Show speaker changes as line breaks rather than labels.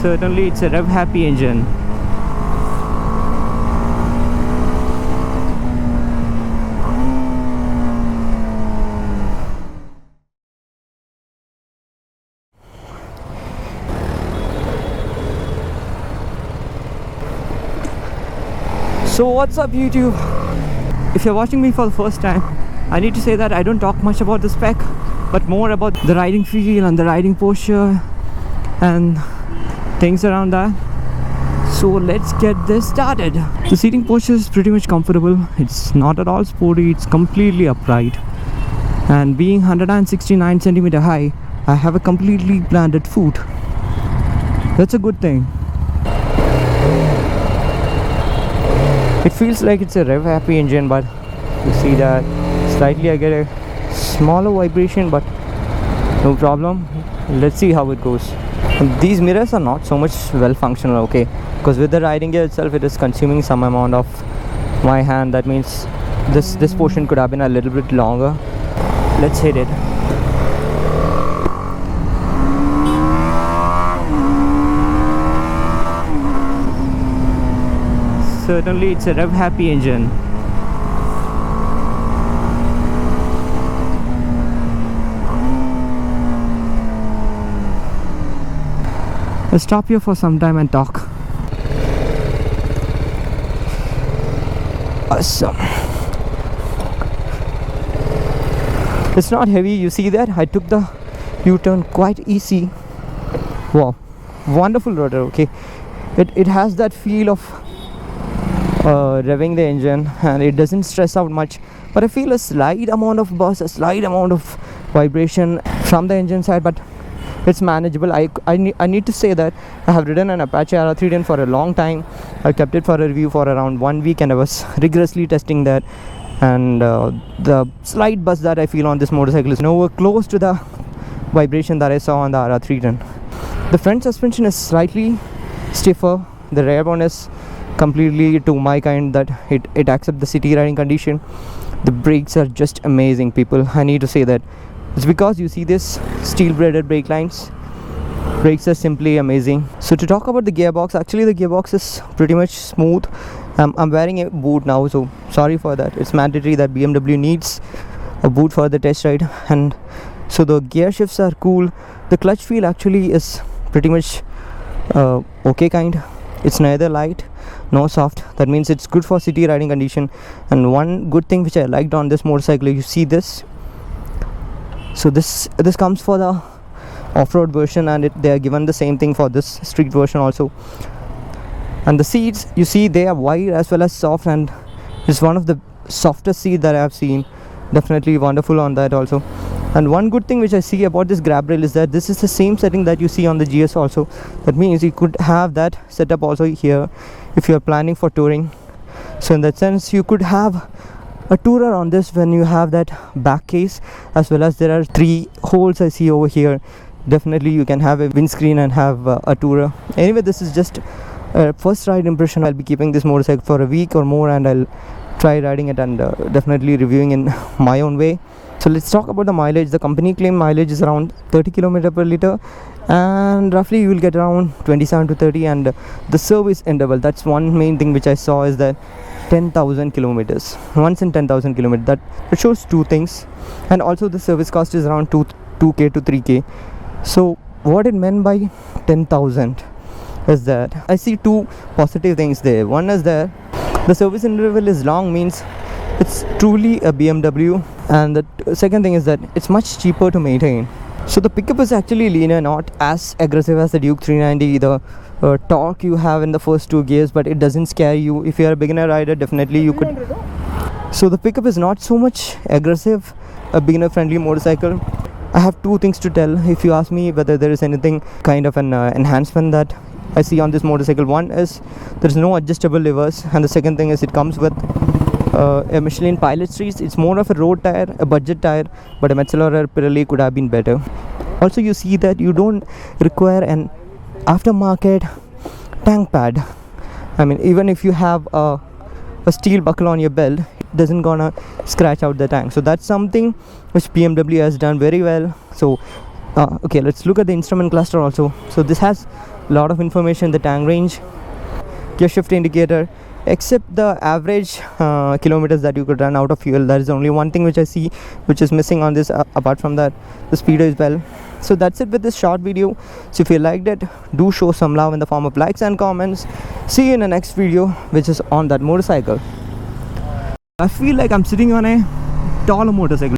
Certainly it's a rev happy engine. So what's up YouTube? If you're watching me for the first time, I need to say that I don't talk much about the spec, but more about the riding feel and the riding posture and things around that. So let's get this started. The seating posture is pretty much comfortable. It's not at all sporty, it's completely upright. And being 169 centimeter high, I have a completely planted foot. That's a good thing. It feels like it's a rev happy engine, but you see that slightly I get a smaller vibration, but no problem. Let's see how it goes. And these mirrors are not so much well functional, okay, because with the riding gear itself it is consuming some amount of my hand. That means this portion could have been a little bit longer. Let's hit it. Certainly it's a rev happy engine. Let's stop here for some time and talk. Awesome. It's not heavy, you see that? I took the U-turn quite easy. Wow, wonderful rotor, okay. It has that feel of revving the engine, and it doesn't stress out much, but I feel a slight amount of buzz, a slight amount of vibration from the engine side, but it's manageable. I need to say that I have ridden an Apache R310 for a long time. I kept it for a review for around 1 week and I was rigorously testing that, and the slight buzz that I feel on this motorcycle is nowhere close to the vibration that I saw on the R310. The front suspension is slightly stiffer, the rear one is completely to my kind, that it accepts the city riding condition. The brakes are just amazing, people. I need to say that it's because you see this steel braided brake lines. Brakes are simply amazing. So to talk about the gearbox, actually the gearbox is pretty much smooth. I'm wearing a boot now, so sorry for that. It's mandatory that BMW needs a boot for the test ride, and so the gear shifts are cool. The clutch feel actually is pretty much okay kind. It's neither light nor soft. That means it's good for city riding condition. And one good thing which I liked on this motorcycle, you see this. So this comes for the off-road version, and they are given the same thing for this street version also. And the seats, you see, they are wide as well as soft, and it's one of the softest seats that I have seen. Definitely wonderful on that also. And one good thing which I see about this grab rail is that this is the same setting that you see on the GS also. That means you could have that setup also here if you are planning for touring. So in that sense, you could have a tourer on this when you have that back case, as well as there are 3 holes I see over here. Definitely you can have a windscreen and have a tourer. Anyway, this is just a first ride impression. I'll be keeping this motorcycle for a week or more, and I'll try riding it and definitely reviewing in my own way. So let's talk about the mileage. The company claim mileage is around 30 km per liter, and roughly you will get around 27 to 30. And the service interval, that's one main thing which I saw, is that 10,000 kilometers, once in 10,000 kilometers. That shows 2 things. And also the service cost is around 2k to 3k. So what it meant by 10,000 is that I see 2 positive things there. One is that the service interval is long, means it's truly a BMW, and the second thing is that it's much cheaper to maintain. So the pickup is actually leaner, not as aggressive as the Duke 390. The torque you have in the first 2 gears, but it doesn't scare you. If you're a beginner rider, definitely you could. So the pickup is not so much aggressive, a beginner friendly motorcycle. I have 2 things to tell if you ask me whether there is anything kind of an enhancement that I see on this motorcycle. One is there's no adjustable levers, and the second thing is it comes with a Michelin Pilot Street. It's more of a road tire, a budget tire, but a Metzeler or Pirelli could have been better. Also, you see that you don't require an aftermarket tank pad. I mean, even if you have a steel buckle on your belt, it doesn't gonna scratch out the tank. So that's something which BMW has done very well. So okay, let's look at the instrument cluster also. So this has lot of information, the tank range, gear shift indicator, except the average kilometers that you could run out of fuel. That is only one thing which I see which is missing on this. Apart from that, the speedo is well. So that's it with this short video. So if you liked it, do show some love in the form of likes and comments. See you in the next video, which is on that motorcycle. I feel like I'm sitting on a taller motorcycle.